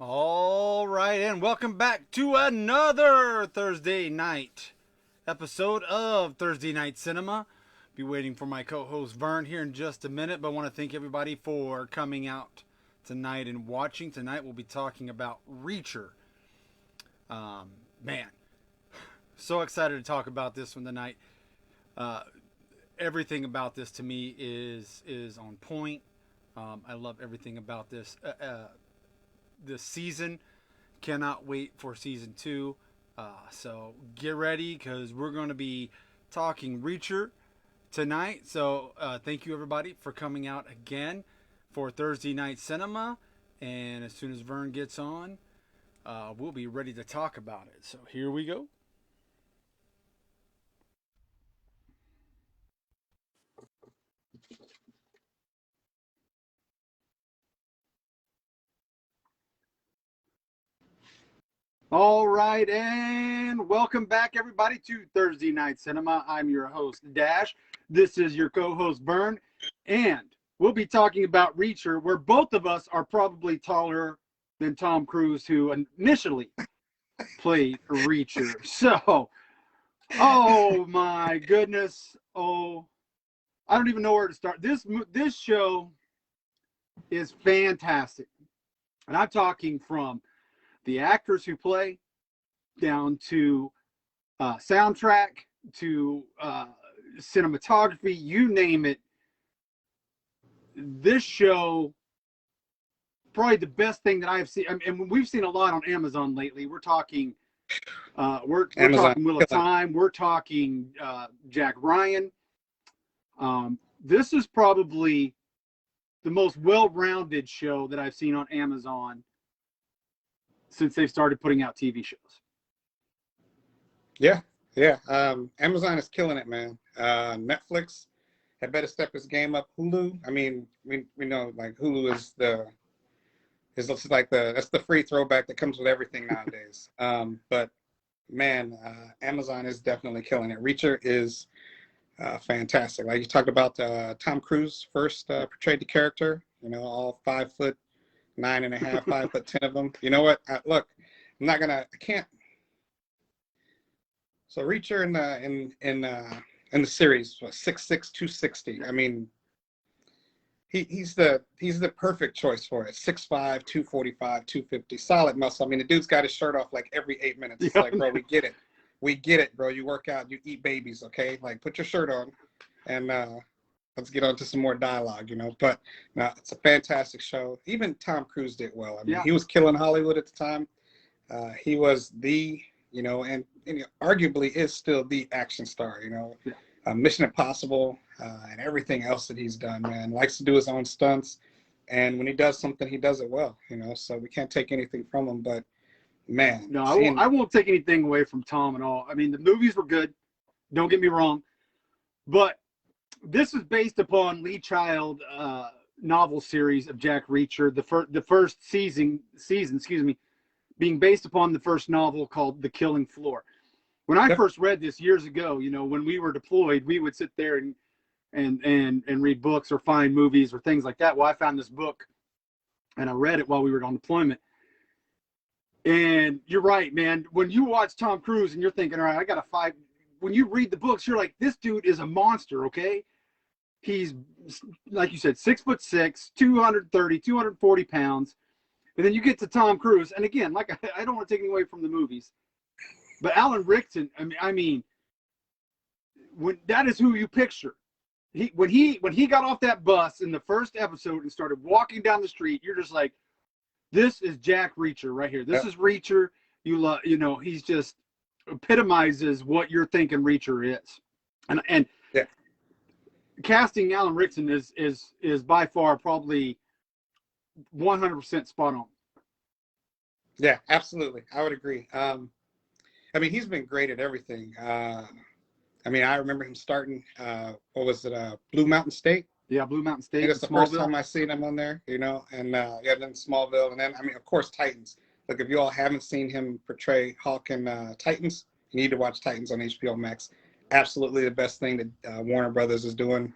All right, and welcome back to another Thursday night episode of Thursday Night Cinema. Be waiting for my co-host Vern here in just a minute, but I want to thank everybody for coming out tonight and watching. Tonight we'll be talking about Reacher. Man, so excited to talk about this one tonight. Uh, Everything about this to me is on point. I love everything about this season. Cannot wait for season two. So get ready because we're going to be talking Reacher tonight. So thank you everybody for coming out again for Thursday Night Cinema. And as soon as Vern gets on, we'll be ready to talk about it. So here we go. All right, and welcome back, everybody, to Thursday Night Cinema. I'm your host, Dash. This is your co-host, Vern, and we'll be talking about Reacher, where both of us are probably taller than Tom Cruise, who initially played Reacher. So, oh my goodness, I don't even know where to start. This show is fantastic, and I'm talking from the actors who play down to soundtrack to cinematography, you name it. This show, probably the best thing that I have seen. And we've seen a lot on Amazon lately. We're talking, we're Amazon talking Wheel of killing. Time. We're talking Jack Ryan. This is probably the most well-rounded show that I've seen on Amazon since they've started putting out TV shows. Yeah, yeah. Amazon is killing it, man. Netflix had better step its game up. Hulu, I mean, we know like Hulu is like that's the free throwback that comes with everything nowadays. But man, Amazon is definitely killing it. Reacher is fantastic. Like you talked about, Tom Cruise first portrayed the character. All 5'9.5", 5'10" of them. You know what? Look, I can't. So Reacher in the series was 6'6", 260. I mean, he's the perfect choice for it. 6'5", 245, 250, solid muscle. I mean, the dude's got his shirt off like every 8 minutes. It's like, bro, we get it, bro. You work out, you eat babies, okay? Like, put your shirt on, and let's get on to some more dialogue, But no, it's a fantastic show. Even Tom Cruise did well. I mean, Yeah. he was killing Hollywood at the time. He was and arguably is still the action star. Yeah. Mission Impossible and everything else that he's done. Man, likes to do his own stunts, and when he does something, he does it well. So we can't take anything from him. But man, No, seeing I won't take anything away from Tom at all. I mean, the movies were good. Don't get me wrong, but this is based upon Lee Child novel series of Jack Reacher. The first season, excuse me, being based upon the first novel called The Killing Floor. When I yep, first read this years ago, when we were deployed, we would sit there and read books or find movies or things like that. Well, I found this book and I read it while we were on deployment. And you're right, man. When you watch Tom Cruise and you're thinking, all right, I got to fight. When you read the books, you're like, this dude is a monster, okay? He's, like you said, 6'6", 230, 240 pounds. And then you get to Tom Cruise. And again, like I don't want to take anything away from the movies, but Alan Rickman, I mean, when that is who you picture. When he got off that bus in the first episode and started walking down the street, you're just like, this is Jack Reacher right here. This yep, is Reacher. He's just epitomizes what you're thinking Reacher is. And yeah, casting Alan Rickman is by far probably 100% spot on. yeah, absolutely. I would agree. I mean, he's been great at everything. I mean, I remember him starting. What was it? Blue Mountain State. Yeah, Blue Mountain I think State, that's the first Smallville. time I seen him on there, and yeah, then Smallville, and then I mean, of course, Titans. Look, if you all haven't seen him portray Hawk in Titans, you need to watch Titans on HBO Max. Absolutely the best thing that Warner Brothers is doing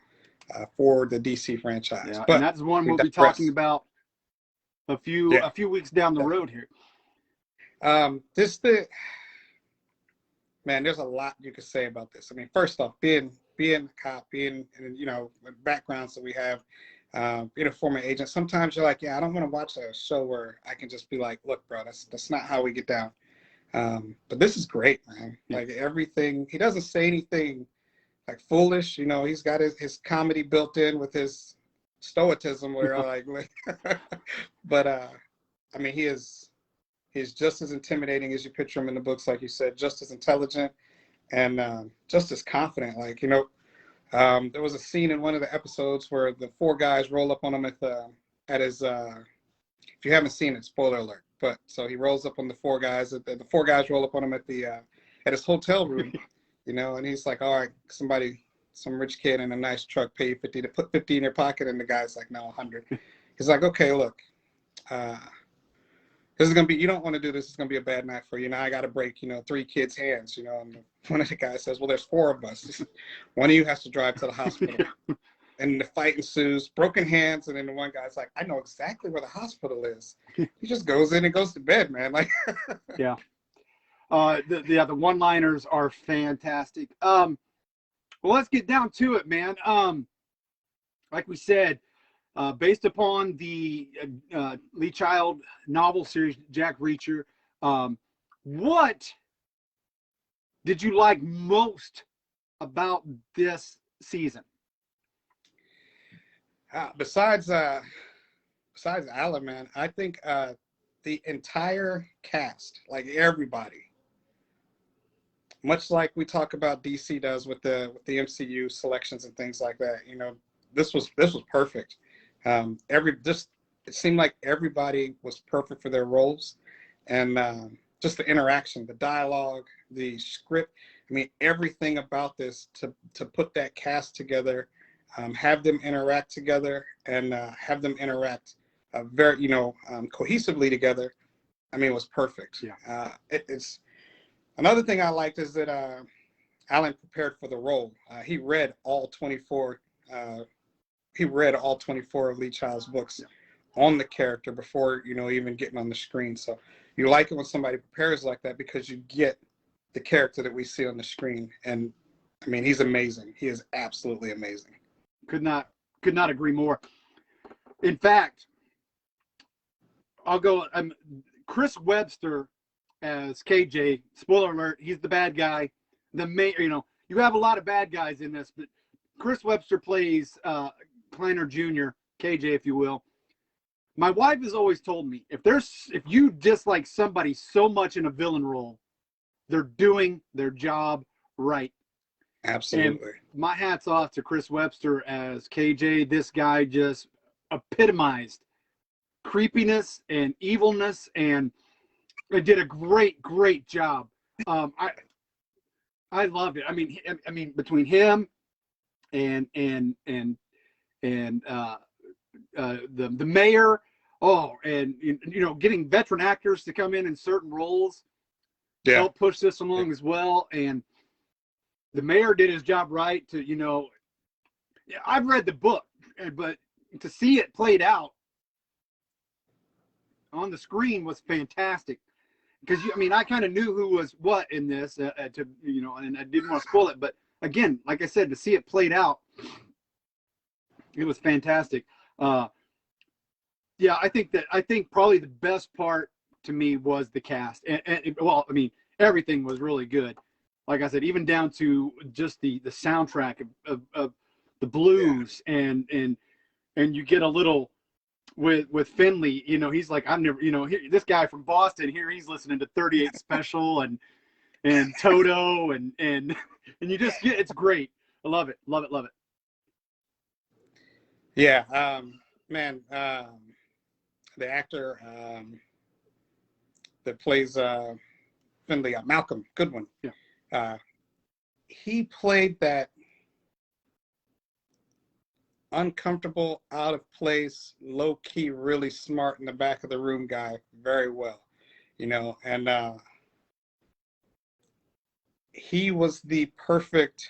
for the DC franchise. Yeah, and But that's one we we'll be talking digress. about Yeah. a few weeks down the road here. This the man. There's a lot you could say about this. I mean, first off, being a cop, being backgrounds that we have, being a former agent. Sometimes you're like, yeah, I don't want to watch a show where I can just be like, look, bro, that's not how we get down. But this is great, man. Yeah. Like everything, he doesn't say anything like foolish. You know, he's got his comedy built in with his stoicism, where like but I mean, he's just as intimidating as you picture him in the books, like you said, just as intelligent and just as confident. Like, you know, there was a scene in one of the episodes where the four guys roll up on him at his. If you haven't seen it, spoiler alert. But so he rolls up on the four guys. The four guys roll up on him at his hotel room, you know, and he's like, "All right, some rich kid in a nice truck, pay you 50 to put 50 in your pocket," and the guy's like, "No, 100." He's like, "Okay, look, this is gonna be. You don't want to do this. It's gonna be a bad night for you. Now I got to break, you know, 3 kids' hands, you know." And one of the guys says, "Well, there's 4 of us. One of you has to drive to the hospital." And the fight ensues, broken hands, and then the one guy's like, "I know exactly where the hospital is." He just goes in and goes to bed, man. Like, Yeah. The one-liners are fantastic. Well, let's get down to it, man. Like we said, based upon the Lee Child novel series, Jack Reacher, what did you like most about this season? besides Alan, man, I think the entire cast, like everybody, much like we talk about DC does with the MCU selections and things like that. You know, this was perfect. It seemed like everybody was perfect for their roles, and just the interaction, the dialogue, the script. I mean, everything about this to put that cast together, have them interact together, and have them interact very, you know, cohesively together. I mean, it was perfect. Yeah. It's another thing I liked is that Alan prepared for the role. He read all 24. He read all 24 of Lee Child's books on the character before, you know, even getting on the screen. So you like it when somebody prepares like that, because you get the character that we see on the screen. And I mean, he's amazing. He is absolutely amazing. Could not agree more. In fact, I'll go. Chris Webster as KJ. Spoiler alert: he's the bad guy. The main, you know, you have a lot of bad guys in this, but Chris Webster plays Kleiner Jr., KJ, if you will. My wife has always told me if you dislike somebody so much in a villain role, they're doing their job right. Absolutely. And my hat's off to Chris Webster as KJ. This guy just epitomized creepiness and evilness, and it did a great job. I love it. I mean, between him and the mayor, and you know, getting veteran actors to come in certain roles, help push this along as well. And the mayor did his job right. To, you know, I've read the book, but to see it played out on the screen was fantastic. Because I mean, I kind of knew who was what in this, to, you know, and I didn't want to spoil it. But again, like I said, to see it played out, it was fantastic. Yeah, I think probably the best part to me was the cast, and well, I mean, everything was really good. Like I said, even down to just the soundtrack of the blues, and you get a little with Finley. You know, he's like, I've never, you know, this guy from Boston here, he's listening to 38 Special and Toto and you just get, it's great. I love it. Yeah, man, the actor that plays Finley, Malcolm Goodwin. Yeah. He played that uncomfortable, out of place, low key, really smart in the back of the room guy very well, you know, and he was the perfect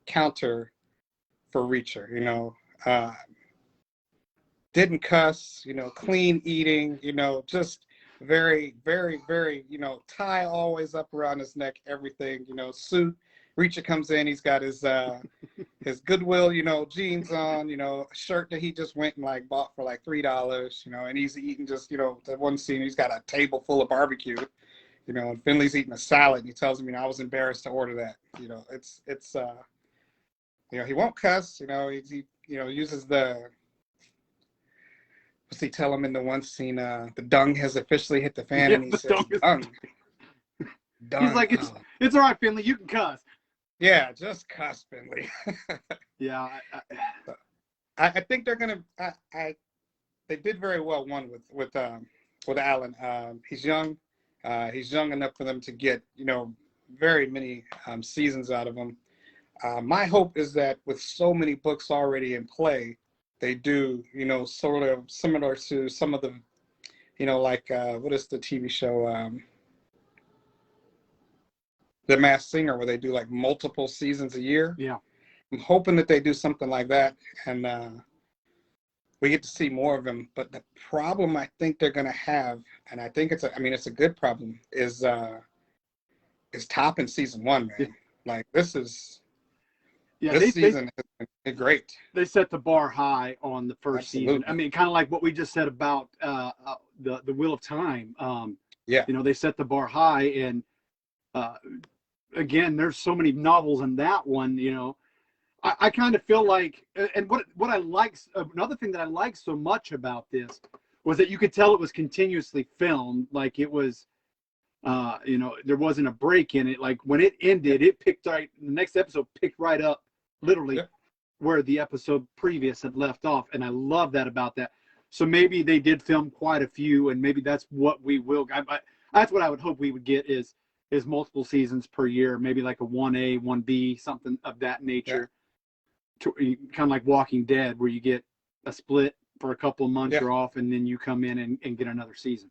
counter for Reacher, you know. didn't cuss, clean eating, just very, very, very, tie always up around his neck, everything, suit. Reacher comes in, he's got his Goodwill, jeans on, a shirt that he just went and like bought for like $3, and he's eating just, that one scene, he's got a table full of barbecue, and Finley's eating a salad and he tells him, I was embarrassed to order that. It's he won't cuss, he uses what's he tell him in the one scene, the dung has officially hit the fan, and he says, dung. He's like, it's all right, Finley, you can cuss. Yeah, just cuss, Finley. Yeah. I think they're gonna. They did very well. One with Alan. He's young. He's young enough for them to get very many seasons out of him. My hope is that with so many books already in play, they do sort of similar to some of the like what is the TV show? The Masked Singer, where they do like multiple seasons a year. Yeah. I'm hoping that they do something like that, and we get to see more of them. But the problem I think they're going to have, and I think it's a good problem, is topping season 1, man. Yeah. Like this season has been great. They set the bar high on the first season. I mean, kind of like what we just said about the Wheel of Time. Yeah. They set the bar high, and again, there's so many novels in that one. I kind of feel like, and what I like, another thing that I like so much about this was that you could tell it was continuously filmed. Like it was, there wasn't a break in it. Like when it ended, it picked right. The next episode picked right up, literally, where the episode previous had left off, and I love that about that. So maybe they did film quite a few, and maybe that's what we will. That's what I would hope we would get is multiple seasons per year, maybe like a 1A, 1B, something of that nature. Kind of like Walking Dead, where you get a split for a couple of months, you're off, and then you come in and get another season.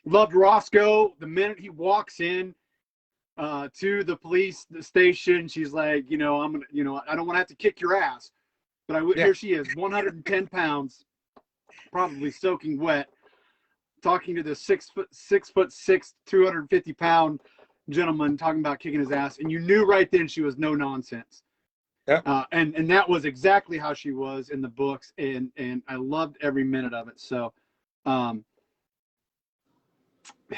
Loved Roscoe. The minute he walks in to the police station, she's like, I'm gonna, I don't want to have to kick your ass, but here she is, 110 pounds, probably soaking wet, talking to the 6'6", 250-pound gentleman, talking about kicking his ass, and you knew right then she was no nonsense. Yeah. And that was exactly how she was in the books, and I loved every minute of it. So,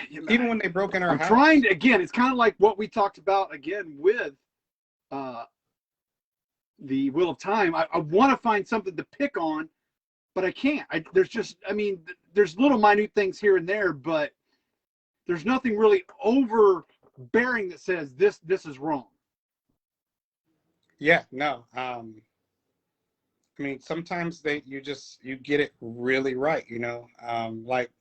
even when they broke in her house. Trying to, again, it's kind of like what we talked about again with the Wheel of Time. I want to find something to pick on, but I can't. There's little minute things here and there, but there's nothing really overbearing that says this is wrong. Yeah, no. Sometimes you get it really right, like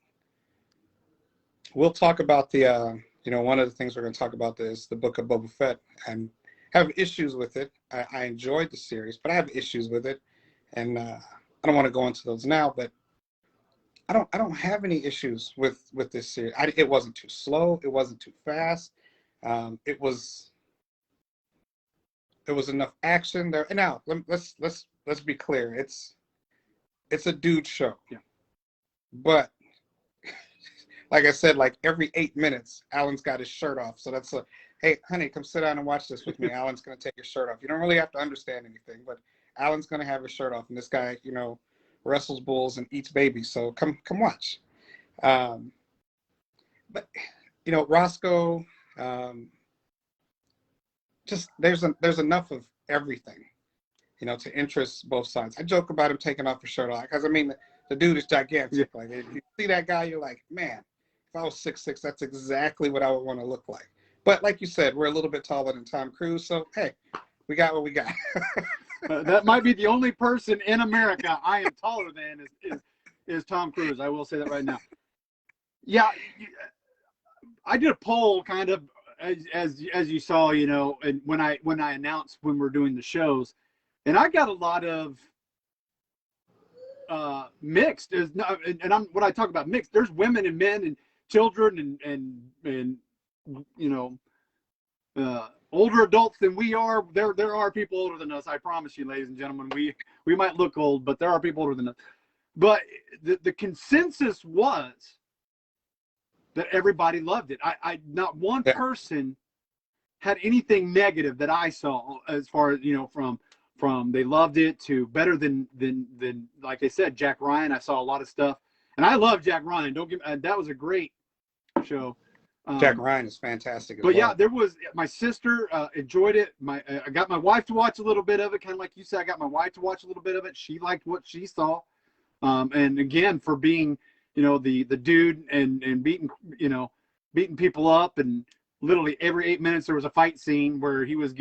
we'll talk about the, one of the things we're going to talk about is the Book of Boba Fett, and have issues with it. I enjoyed the series, but I have issues with it, and I don't want to go into those now, but I don't have any issues with this series. It wasn't too slow. It wasn't too fast. It was enough action there. And now let's be clear. It's a dude show. Yeah. But like I said, like every 8 minutes, Alan's got his shirt off. So that's hey, honey, come sit down and watch this with me. Alan's going to take his shirt off. You don't really have to understand anything, but Alan's going to have his shirt off. And this guy, wrestles bulls and eats babies. So come watch. But, Roscoe, just there's enough of everything, to interest both sides. I joke about him taking off his shirt off because the dude is gigantic. Yeah. Like if you see that guy, you're like, man, if I was 6'6", that's exactly what I would want to look like. But like you said, we're a little bit taller than Tom Cruise, so hey, we got what we got. That might be the only person in America I am taller than is Tom Cruise. I will say that right now. Yeah, I did a poll kind of as you saw, and when I announced when we're doing the shows, and I got a lot of mixed. When I talk about mixed, there's women and men and children and older adults than we are. There are people older than us. I promise you, ladies and gentlemen. We might look old, but there are people older than us. But the consensus was that everybody loved it. I not one person had anything negative that I saw as far as, from they loved it to better than like I said, Jack Ryan. I saw a lot of stuff, and I love Jack Ryan. Don't get that was a great show. Jack Ryan is fantastic as but well. Yeah, there was my sister enjoyed it. I got my wife to watch a little bit of it, kind of like you said. I got my wife to watch a little bit of it. She liked what she saw, and again, for being the dude and beating people up, and literally every 8 minutes there was a fight scene where he was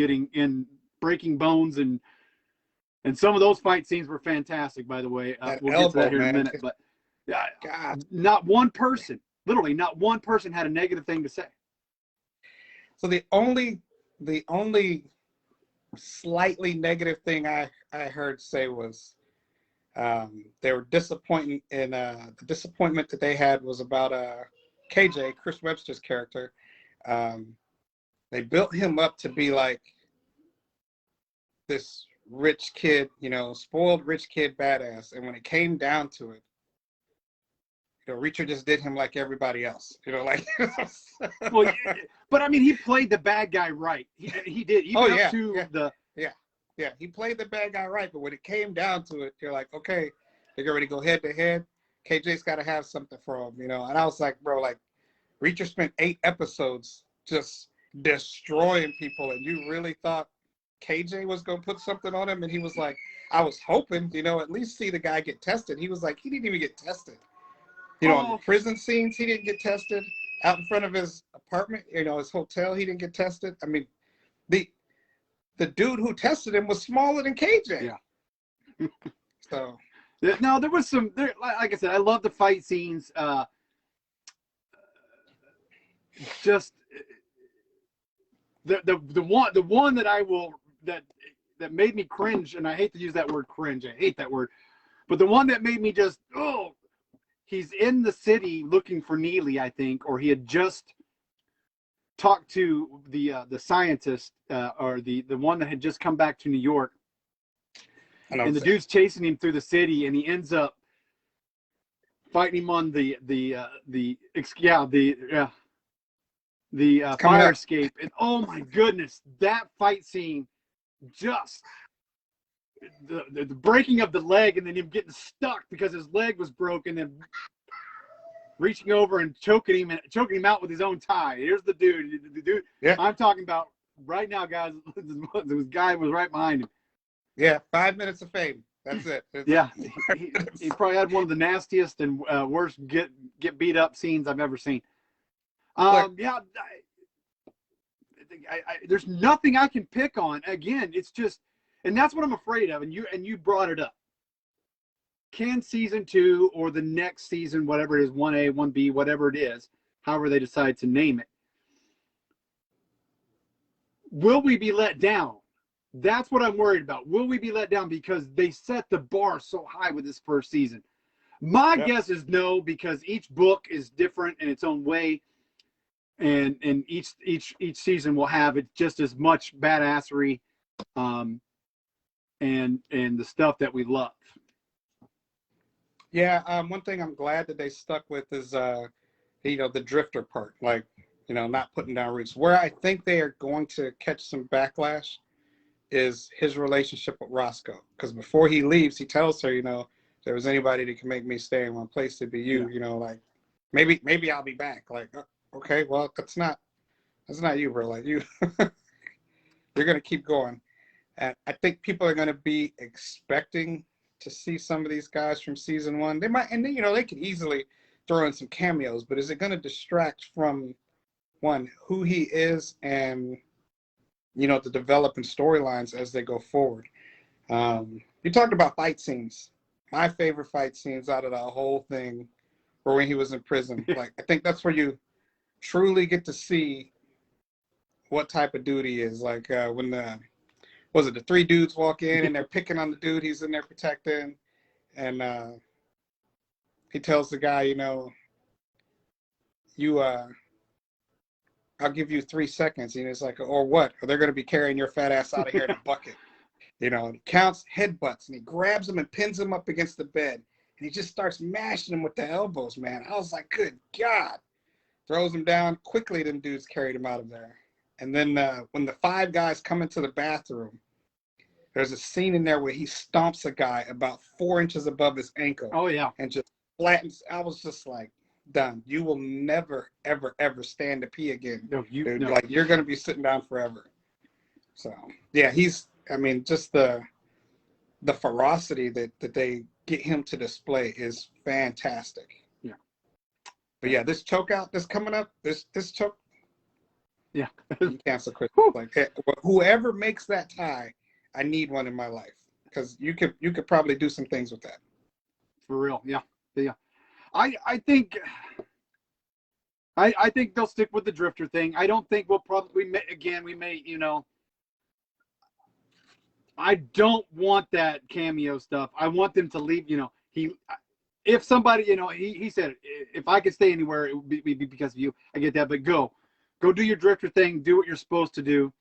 breaking bones, and some of those fight scenes were fantastic, by the way. We'll get to that here in a minute. But not one person, literally not one person had a negative thing to say. So the only slightly negative thing I heard say was they were disappointed in the disappointment that they had was about KJ, Chris Webster's character. They built him up to be like this rich kid, spoiled rich kid badass, and when it came down to it, Reacher just did him like everybody else, like. Well, but I mean, he played the bad guy right. He did. Even he played the bad guy right. But when it came down to it, you're like, okay, they're going to go head to head. KJ's got to have something for him, And I was like, bro, like, Reacher spent 8 episodes just destroying people, and you really thought KJ was going to put something on him? And he was like, I was hoping, at least see the guy get tested. He was like, he didn't even get tested. On the prison scenes, he didn't get tested. Out in front of his apartment, his hotel, he didn't get tested. I mean, the dude who tested him was smaller than KJ. Yeah. So. No, there was some. Like I said, I love the fight scenes. Just the one that made me cringe, and I hate to use that word cringe. I hate that word, but the one that made me just he's in the city looking for Neely, I think, or he had just talked to the scientist or the one that had just come back to New York, and the dude's chasing him through the city, and he ends up fighting him on the fire escape. And oh my goodness, that fight scene, just the breaking of the leg, and then him getting stuck because his leg was broken, and reaching over and choking him out with his own tie. Here's the dude. Yeah. I'm talking about right now, guys. This guy was right behind him. Yeah, 5 minutes of fame. That's it. Yeah, he probably had one of the nastiest and worst get beat up scenes I've ever seen. There's nothing I can pick on. Again, it's just, and that's what I'm afraid of. And you brought it up. Can season 2 or the next season, whatever it is, 1A, 1B, whatever it is, however they decide to name it, will we be let down? That's what I'm worried about. Will we be let down because they set the bar so high with this first season? My guess is no, because each book is different in its own way, and each season will have it just as much badassery, and the stuff that we love. Yeah, one thing I'm glad that they stuck with is the drifter part, like, not putting down roots. Where I think they are going to catch some backlash is his relationship with Roscoe, because before he leaves, he tells her, if there was anybody that can make me stay in one place, it'd be you. Like, maybe I'll be back. Like, okay, well, that's not you, bro. Like, you're gonna keep going. And I think people are gonna be expecting to see some of these guys from season 1. They might, and then they could easily throw in some cameos, but is it gonna distract from who he is and the developing storylines as they go forward? You talked about fight scenes. My favorite fight scenes out of the whole thing were when he was in prison. Like, I think that's where you truly get to see what type of dude he is. Like when the 3 dudes walk in and they're picking on the dude he's in there protecting, and he tells the guy, you I'll give you 3 seconds. And it's like, or what? Or they're going to be carrying your fat ass out of here in a bucket. You know, and he counts headbutts, and he grabs him and pins him up against the bed. And he just starts mashing him with the elbows, man. I was like, good God. Throws him down. Quickly, them dudes carried him out of there. And then when the 5 guys come into the bathroom, there's a scene in there where he stomps a guy about 4 inches above his ankle. Oh, yeah. And just flattens. I was just like, done. You will never, ever, ever stand to pee again. No, dude. No. Like, you're going to be sitting down forever. So, yeah, just the ferocity that they get him to display is fantastic. Yeah. But, yeah, this chokeout that's coming up, this choke. Yeah. You cancel Chris. Like, hey, whoever makes that tie, I need one in my life, because you could probably do some things with that. For real, yeah. I think they'll stick with the drifter thing. I don't think we may, you know. I don't want that cameo stuff. I want them to leave. You know, if somebody, you know, he said, if I could stay anywhere, it would be because of you. I get that, but go do your drifter thing. Do what you're supposed to do.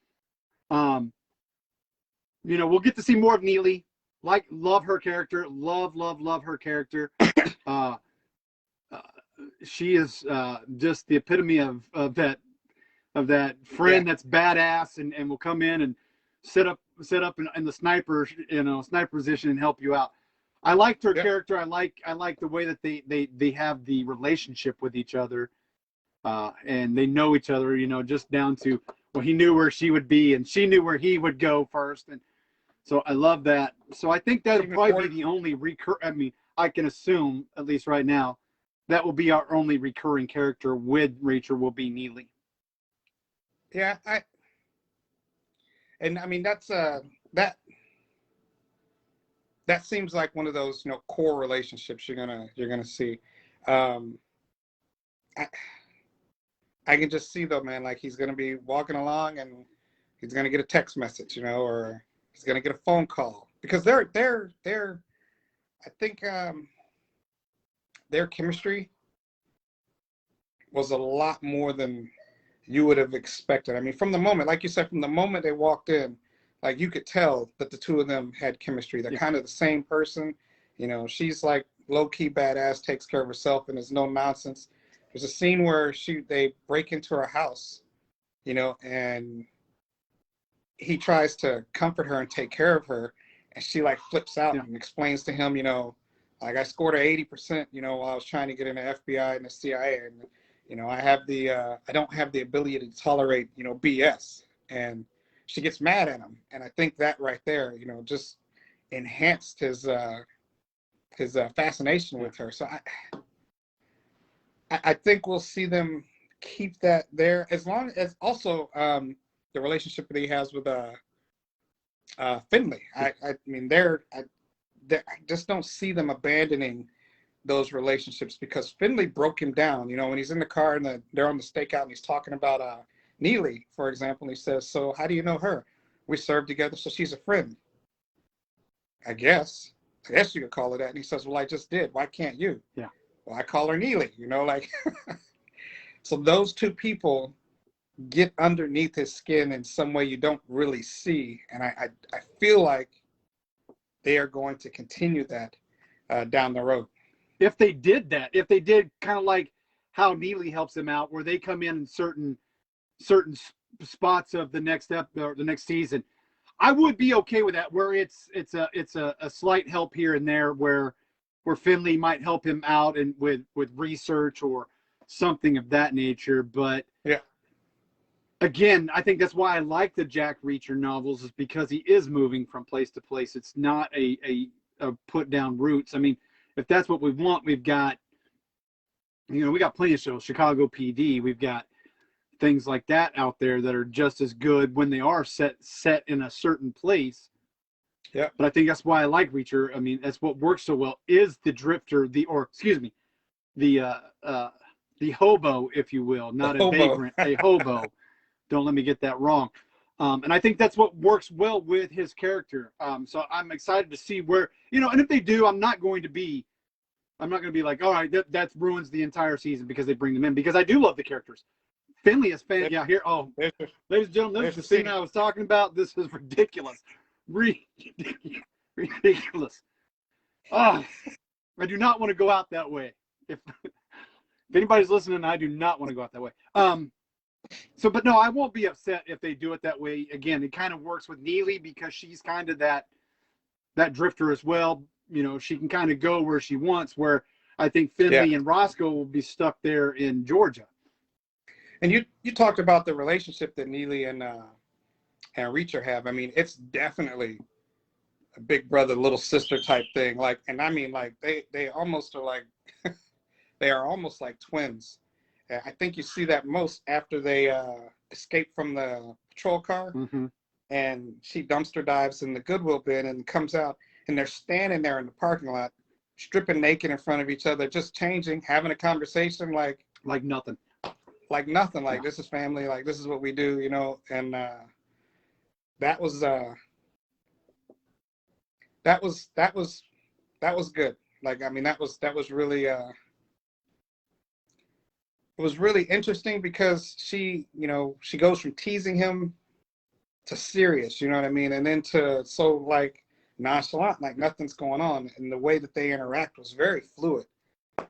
You know, we'll get to see more of Neely. Love her character. Love her character. She is just the epitome of that friend that's badass and will come in and set up in the sniper position and help you out. I liked her character. I like the way that they have the relationship with each other, and they know each other. You know, just down to, well, he knew where she would be and she knew where he would go first, and so I love that. So I think that'll probably be the only I mean, I can assume, at least right now, that will be our only recurring character with Reacher will be Neely. Yeah, I mean that's that seems like one of those, you know, core relationships you're gonna see. I can just see though, man, like he's gonna be walking along and he's gonna get a text message, you know, or he's gonna get a phone call, because they're I think their chemistry was a lot more than you would have expected. I mean, from the moment, like you said, from the moment they walked in, like you could tell that the two of them had chemistry. They're kind of the same person. You know, she's like low-key badass, takes care of herself, and is no nonsense. There's a scene where they break into her house, you know, and he tries to comfort her and take care of her, and she like flips out and explains to him, you know, like, I scored a 80%, you know, while I was trying to get in the FBI and the CIA, and you know, I don't have the ability to tolerate, you know, BS. And she gets mad at him, and I think that right there, you know, just enhanced his fascination with her. So I think we'll see them keep that there, as long as also the relationship that he has with Finley. I mean, I just don't see them abandoning those relationships, because Finley broke him down. You know, when he's in the car and they're on the stakeout and he's talking about Neely, for example, and he says, so how do you know her? We served together, so she's a friend. I guess you could call it that. And he says, well, I just did. Why can't you? Yeah. Well, I call her Neely, you know, like, so those two people get underneath his skin in some way you don't really see. And I feel like they are going to continue that down the road. If they did kind of like how Neely helps them out, where they come in certain spots of the next or the next season, I would be okay with that. Where it's a slight help here and there, where Finley might help him out and with research or something of that nature. But yeah, again, I think that's why I like the Jack Reacher novels, is because he is moving from place to place. It's not a put down roots. I mean, if that's what we want, we've got, you know, we got plenty of shows, Chicago PD. We've got things like that out there that are just as good when they are set in a certain place. Yeah. But I think that's why I like Reacher. I mean, that's what works so well, is the drifter, the hobo, if you will, not a vagrant, a hobo. Don't let me get that wrong. And I think that's what works well with his character. So I'm excited to see where, you know, and if they do, I'm not going to be like, all right, that ruins the entire season because they bring them in, because I do love the characters. Finley is fan. Yeah, here. Oh, There's, ladies and gentlemen, this is the scene I was talking about. This is ridiculous. Ridiculous. Oh, I do not want to go out that way. If anybody's listening, I do not want to go out that way. But no, I won't be upset if they do it that way. Again, it kind of works with Neely because she's kind of that drifter as well. You know, she can kind of go where she wants, where I think Finley and Roscoe will be stuck there in Georgia. And you talked about the relationship that Neely and Reacher have. I mean, it's definitely a big brother, little sister type thing. Like, and I mean, like they almost are like they are almost like twins. I think you see that most after they escape from the patrol car, and she dumpster dives in the Goodwill bin and comes out, and they're standing there in the parking lot, stripping naked in front of each other, just changing, having a conversation like nothing. Like nothing. Like, this is family. Like, this is what we do, you know. And that was good. Like, I mean, that was really it was really interesting because she goes from teasing him to serious, you know what I mean, and then to so like nonchalant, like nothing's going on, and the way that they interact was very fluid.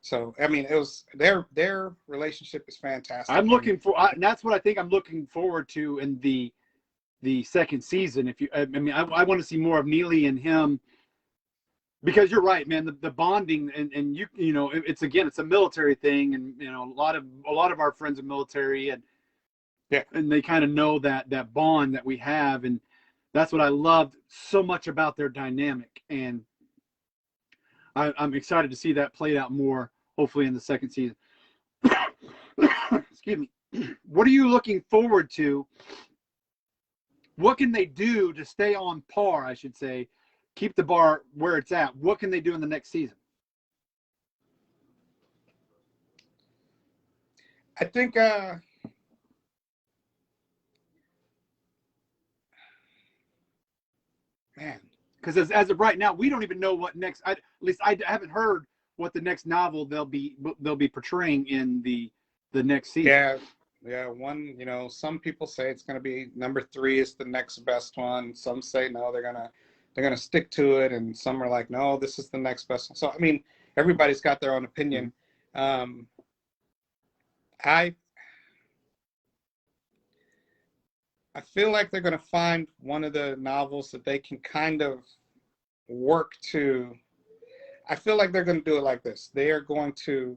So I mean, it was their relationship is fantastic. I'm looking for, and that's what I think I'm looking forward to in the second season. I want to see more of Neely and him, because you're right, man. The bonding and you know, it's a military thing, and you know, a lot of our friends are military, and and they kind of know that bond that we have, and that's what I loved so much about their dynamic, and I'm excited to see that played out more, hopefully in the second season. Excuse me. What are you looking forward to? What can they do to stay on par, I should say, keep the bar where it's at? What can they do in the next season? I think man, because as of right now, we don't even know what next. At least I haven't heard what the next novel they'll be portraying in the next season. Yeah. One, you know, some people say it's going to be number 3 is the next best one. Some say no, they're gonna stick to it, and some are like, no, this is the next best one. So I mean, everybody's got their own opinion. I feel like they're going to find one of the novels that they can kind of work to. I feel like they're going to do it like this. They are going to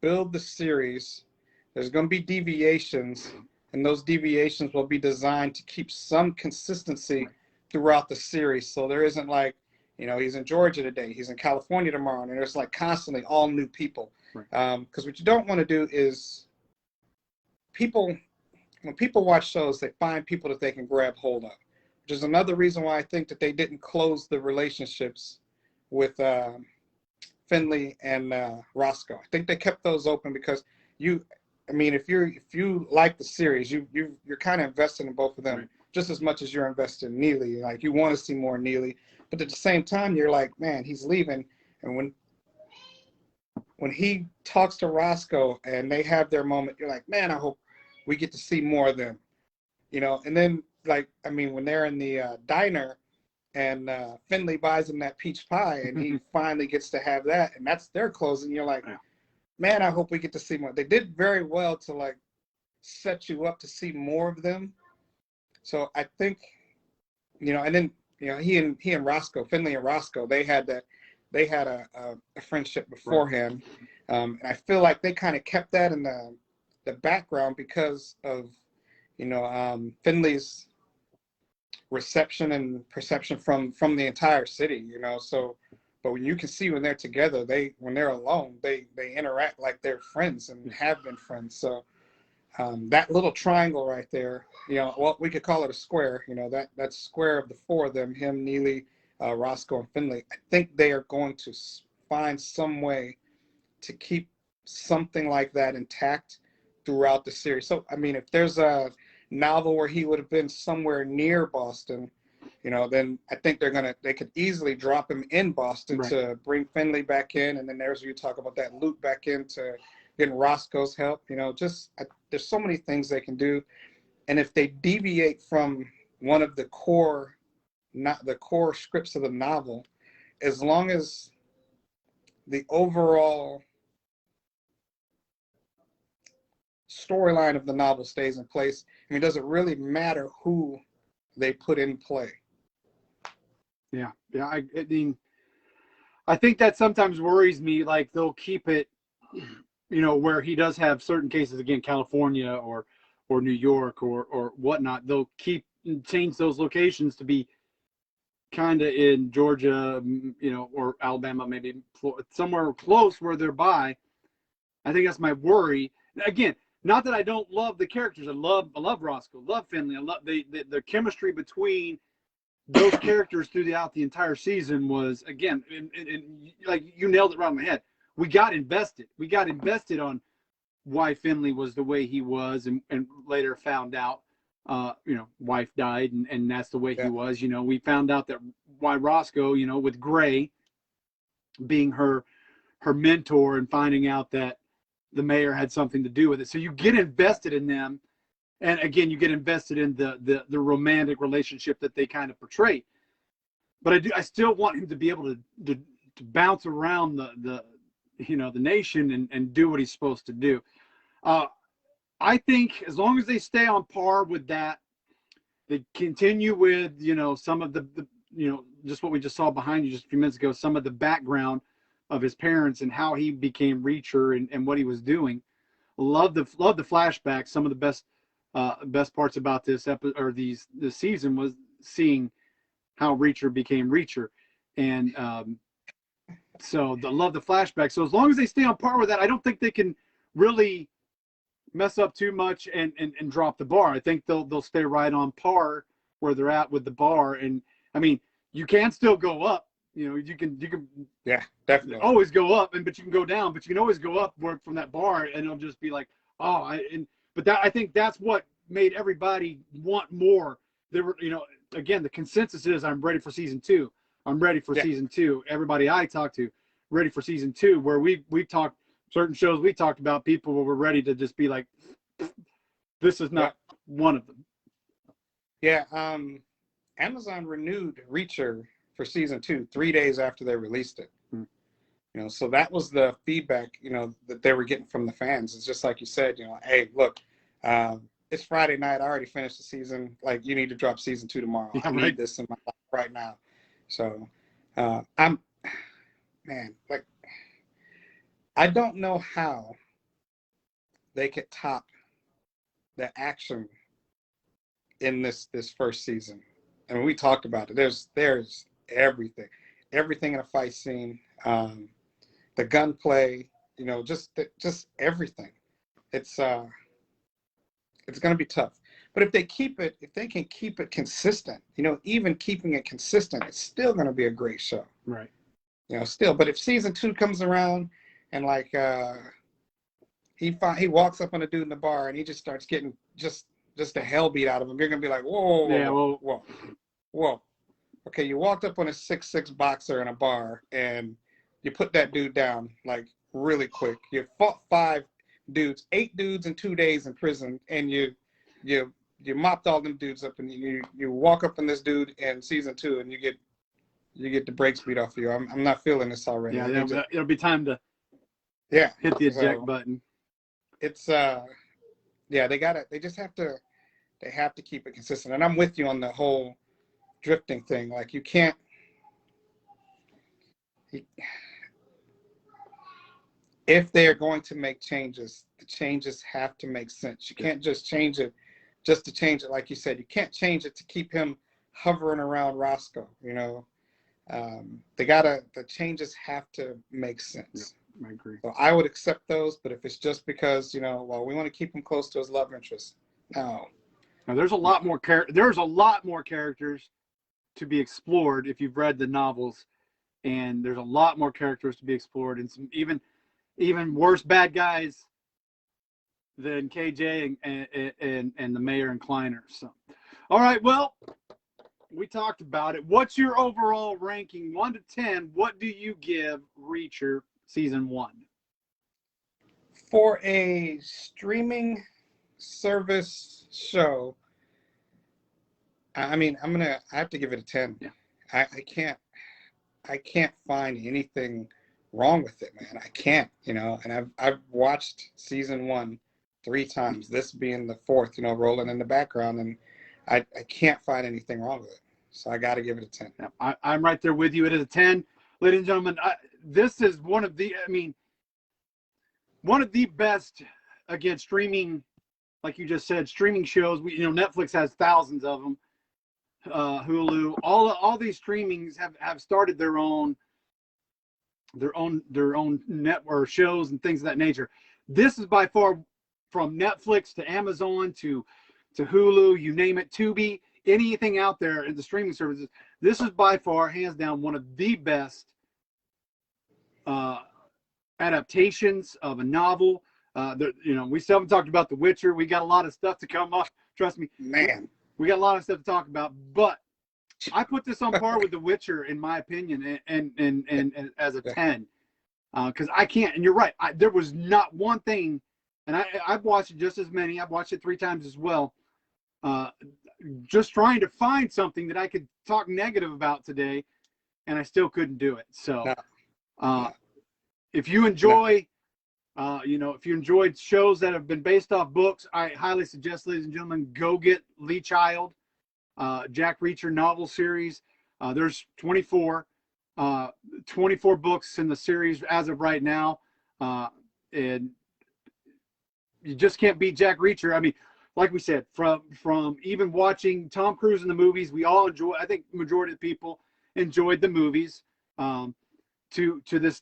build the series. There's going to be deviations, and those deviations will be designed to keep some consistency throughout the series. So there isn't like, you know, he's in Georgia today, he's in California tomorrow, and there's like constantly all new people. Because what you don't want to do is when people watch shows, they find people that they can grab hold of, which is another reason why I think that they didn't close the relationships with Finley and Roscoe. I think they kept those open because if you like the series, you're kind of invested in both of them just as much as you're invested in Neely. Like, you want to see more Neely, but at the same time, you're like, man, he's leaving, and when he talks to Roscoe and they have their moment, you're like, man, I hope we get to see more of them, you know. And then, like, I mean, when they're in the diner and Finley buys him that peach pie and he finally gets to have that, and that's their closing, you're like, man, I hope we get to see more. They did very well to like set you up to see more of them. So I think, you know, and then, you know, he and Roscoe, Finley and Roscoe, they had a friendship beforehand. And I feel like they kind of kept that in the background because of, you know, Finley's reception and perception from the entire city, you know. So, but when you can see when they're together, when they're alone, they interact like they're friends and have been friends. So that little triangle right there, you know, well, we could call it a square, you know, that square of the 4 of them, him, Neely, Roscoe, and Finley. I think they are going to find some way to keep something like that intact throughout the series. So, I mean, if there's a novel where he would have been somewhere near Boston, you know, then I think they could easily drop him in Boston to bring Finley back in. And then there's where you talk about that loop back into getting Roscoe's help. There's so many things they can do. And if they deviate from one of the core, not the core scripts of the novel, as long as the overall storyline of the novel stays in place, does it really matter who they put in play? Yeah. I mean, I think that sometimes worries me. Like they'll keep it, where he does have certain cases, again, California or New York or whatnot. They'll change those locations to be kind of in Georgia, or Alabama, maybe somewhere close where they're by. I think that's my worry. Again, not that I don't love the characters. I love Roscoe, love Finley. I love the chemistry between those characters throughout the entire season was, again, and like you nailed it right on the head. We got invested. We got invested on why Finley was the way he was, and later found out, wife died, and that's the way he was. We found out that why Roscoe, with Gray being her mentor, and finding out that the mayor had something to do with it. So you get invested in them. And again, you get invested in the romantic relationship that they kind of portray. But I still want him to be able to bounce around the nation and do what he's supposed to do. I think as long as they stay on par with that, they continue with, some of the just what we just saw behind you just a few minutes ago, some of the background of his parents and how he became Reacher and what he was doing. Love the flashbacks. Some of the best parts about this season was seeing how Reacher became Reacher, and so love the flashback. So as long as they stay on par with that, I don't think they can really mess up too much and drop the bar. I think they'll stay right on par where they're at with the bar. And I mean, you can still go up. You can yeah, definitely always go up, but you can go down, but you can always go up from that bar, and it'll just be like, but I think that's what made everybody want more. There were, again, the consensus is I'm ready for season 2. I'm ready for season 2. Everybody I talked to, ready for season 2. Where we've talked certain shows we talked about, people were ready to just be like, this is not one of them. Yeah, Amazon renewed Reacher for season 2 3 days after they released it. So that was the feedback, that they were getting from the fans. It's just like you said, hey, look, it's Friday night. I already finished the season. Like, you need to drop season 2 tomorrow. I need this in my life right now. So I don't know how they could top the action in this first season. I mean, we talked about it. There's everything in a fight scene. The gunplay, just everything. It's going to be tough. But if they can keep it consistent, even keeping it consistent, it's still going to be a great show. Right. Still. But if season 2 comes around and like he walks up on a dude in the bar and he just starts getting just the hell beat out of him, you're going to be like, whoa. Okay, you walked up on a 6'6" boxer in a bar and you put that dude down like really quick. You fought 8 dudes in 2 days in prison, and you mopped all them dudes up, and you walk up on this dude in season 2 and you get the brakes beat off you. I'm not feeling this already. Yeah, it'll be time to hit the eject button. It's they have to keep it consistent. And I'm with you on the whole drifting thing. Like, you can't if they are going to make changes, the changes have to make sense. You can't just change it just to change it. Like you said, you can't change it to keep him hovering around Roscoe. The changes have to make sense. Yeah, I agree. So I would accept those, but if it's just because, we want to keep him close to his love interest, no. Now, there's a lot more characters to be explored if you've read the novels, and there's a lot more characters to be explored, and some even worse bad guys than KJ and the mayor and Kleiner. So, all right, well, we talked about it. What's your overall ranking, 1 to 10? What do you give Reacher season 1? For a streaming service show, I mean, I have to give it a 10. Yeah. I can't find anything wrong with it, man. I can't, and I've watched season 1 3 times, this being the 4th, rolling in the background, and I can't find anything wrong with it. So I got to give it a 10. Yeah, I'm right there with you. It is a 10. Ladies and gentlemen, this is one of the best, again, streaming, like you just said, streaming shows. Netflix has thousands of them. Hulu, all these streamings have started their own network shows and things of that nature. This is by far, from Netflix to Amazon to Hulu, you name it, Tubi, anything out there in the streaming services. This is by far, hands down, one of the best adaptations of a novel. We still haven't talked about The Witcher. We got a lot of stuff to come up. Trust me, man. We got a lot of stuff to talk about, but I put this on par with The Witcher, in my opinion, and as a 10, because I can't. And you're right. There was not one thing, and I've watched it just as many. I've watched it 3 times as well. Just trying to find something that I could talk negative about today, and I still couldn't do it. So, if you enjoy. If you enjoyed shows that have been based off books, I highly suggest, ladies and gentlemen, go get Lee Child, Jack Reacher novel series. There's 24 books in the series as of right now. And you just can't beat Jack Reacher. I mean, like we said, from even watching Tom Cruise in the movies, we all enjoy, I think the majority of the people enjoyed the movies. To this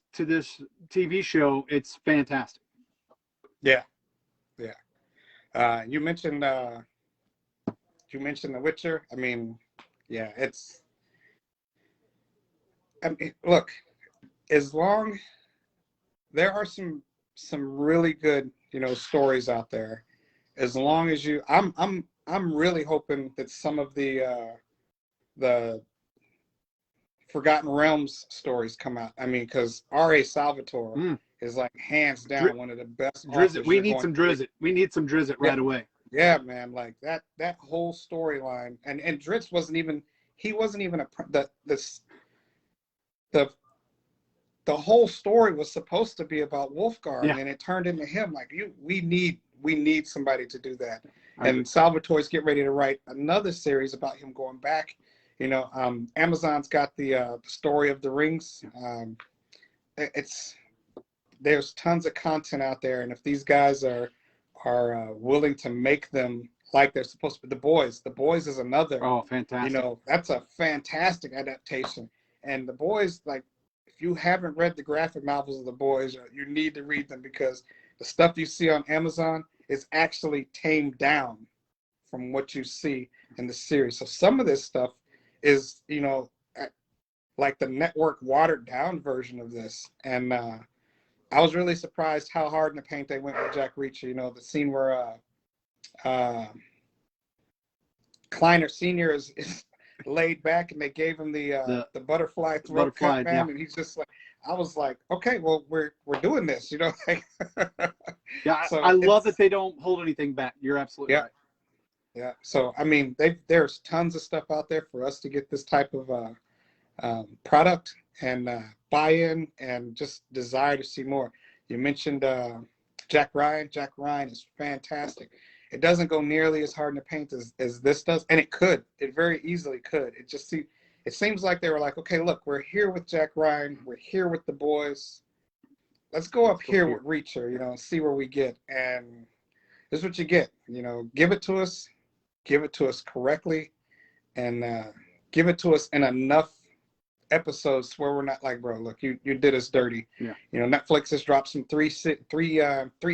TV show, it's fantastic. Yeah. You mentioned The Witcher. I mean, yeah, look, as long there are some really good stories out there, as long as I'm really hoping that some of the Forgotten Realms stories come out. I mean, because R.A. Salvatore is like hands down one of the best authors. We need some Drizzt. We need some Drizzt right away. Yeah, man. Like that whole storyline, and Drizzt wasn't even the whole story was supposed to be about Wolfgar, and it turned into him. Like we need somebody to do that. And Salvatore's getting ready to write another series about him going back. Amazon's got the Story of the Rings. There's tons of content out there, and if these guys are willing to make them like they're supposed to be, The Boys is another. Oh, fantastic! That's a fantastic adaptation. And The Boys, like, if you haven't read the graphic novels of The Boys, you need to read them, because the stuff you see on Amazon is actually tamed down from what you see in the series. So some of this stuff is, like the network watered down version of this. And I was really surprised how hard in the paint they went with Jack Reacher. The scene where Kleiner Sr. is laid back and they gave him the butterfly throat cut, man. And he's just like, I was like, okay, well, we're doing this, like, yeah. So I love that they don't hold anything back. You're absolutely right. Yeah. So, I mean, there's tons of stuff out there for us to get this type of product and buy-in and just desire to see more. You mentioned Jack Ryan. Jack Ryan is fantastic. It doesn't go nearly as hard in the paint as this does, and it could. It very easily could. It seems like they were like, okay, look, we're here with Jack Ryan. We're here with The Boys. Let's go up here with Reacher, and see where we get. And this is what you get. Give it to us. Give it to us correctly, and give it to us in enough episodes where we're not like, bro, look, you did us dirty. Yeah. Netflix has dropped some three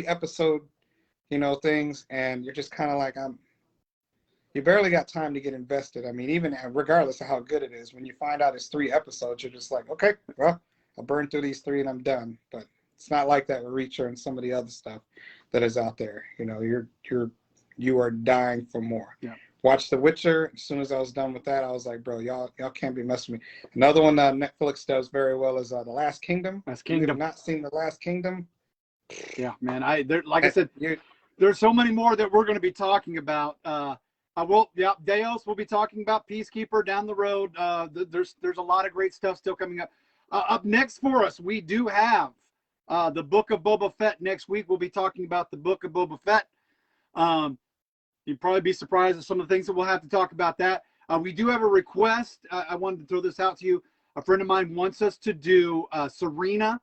episode, things, and you're just kind of like, you barely got time to get invested. I mean, even regardless of how good it is, when you find out it's 3 episodes, you're just like, okay, well, I'll burn through these 3 and I'm done. But it's not like that with Reacher and some of the other stuff that is out there. You are dying for more. Yeah. Watch The Witcher. As soon as I was done with that, I was like, bro, y'all can't be messing with me. Another one Netflix does very well is The Last Kingdom. Last Kingdom. If you have not seen The Last Kingdom, Yeah, man. Like I Eh, said, there's so many more that we're going to be talking about. Deos will be talking about Peacekeeper down the road. There's a lot of great stuff still coming up. Up next for us, we do have the Book of Boba Fett next week. We'll be talking about the Book of Boba Fett. You'd probably be surprised at some of the things that we'll have to talk about that. We do have a request. I wanted to throw this out to you. A friend of mine wants us to do Serena.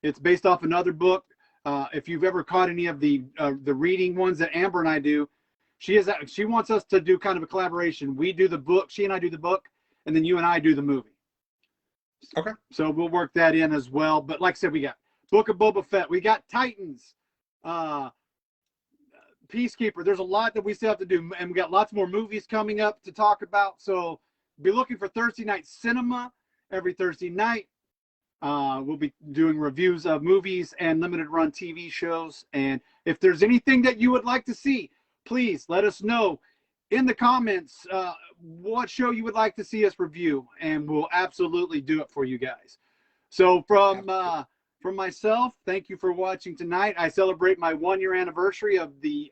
It's based off another book. If you've ever caught any of the reading ones that Amber and I do, she wants us to do kind of a collaboration. We do the book, she and I do the book, and then you and I do the movie. Okay. So we'll work that in as well. But like I said, we got Book of Boba Fett, we got Titans, Peacekeeper. There's a lot that we still have to do, and we got lots more movies coming up to talk about. So be looking for Thursday Night Cinema every Thursday night. We'll be doing reviews of movies and limited run TV shows. And if there's anything that you would like to see, please let us know in the comments what show you would like to see us review, and we'll absolutely do it for you guys. So from myself, thank you for watching tonight. I celebrate my 1-year anniversary of the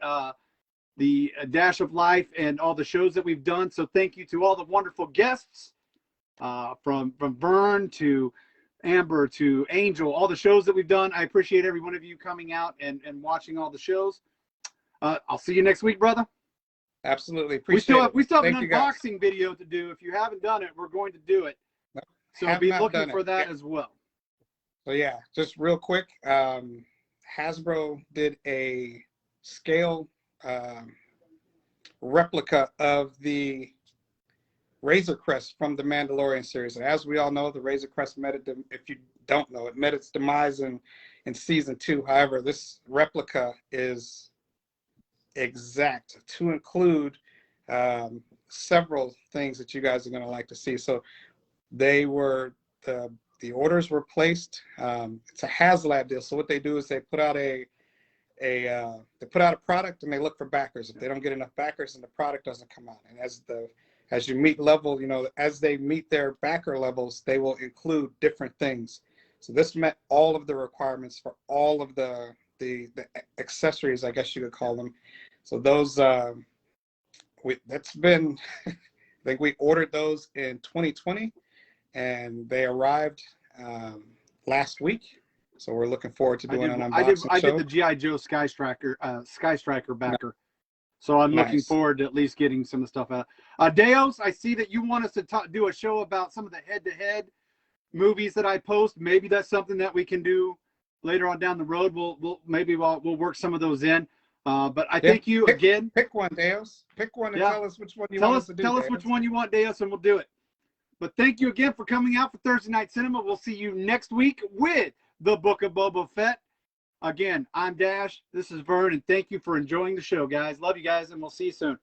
Dash of Life and all the shows that we've done. So thank you to all the wonderful guests, from Vern to Amber to Angel, all the shows that we've done. I appreciate every one of you coming out and watching all the shows. I'll see you next week, brother. Absolutely. Appreciate it. We still have an unboxing video to do. If you haven't done it, we're going to do it. So be looking for that as well. So yeah, just real quick, Hasbro did a scale replica of the Razor Crest from the Mandalorian series. And as we all know, the Razor Crest if you don't know, it met its demise in season 2. However, this replica is exact to include several things that you guys are going to like to see. So the orders were placed. It's a HasLab deal. So what they do is they put out a product and they look for backers. If they don't get enough backers, then the product doesn't come out. And as you meet level, as they meet their backer levels, they will include different things. So this met all of the requirements for all of the accessories, I guess you could call them. So those, that's been, I think we ordered those in 2020 and they arrived last week. So we're looking forward to doing an unboxing show. I did the G.I. Joe Sky Striker backer. So I'm looking forward to at least getting some of the stuff out. Deos, I see that you want us to do a show about some of the head-to-head movies that I post. Maybe that's something that we can do later on down the road. We'll work some of those in. But I thank you again. Pick one, Deos. Pick one and tell us which one you want us to do. Tell us which one you want, Deos, and we'll do it. But thank you again for coming out for Thursday Night Cinema. We'll see you next week with the Book of Boba Fett. Again, I'm Dash. This is Vern, and thank you for enjoying the show, guys. Love you guys, and we'll see you soon.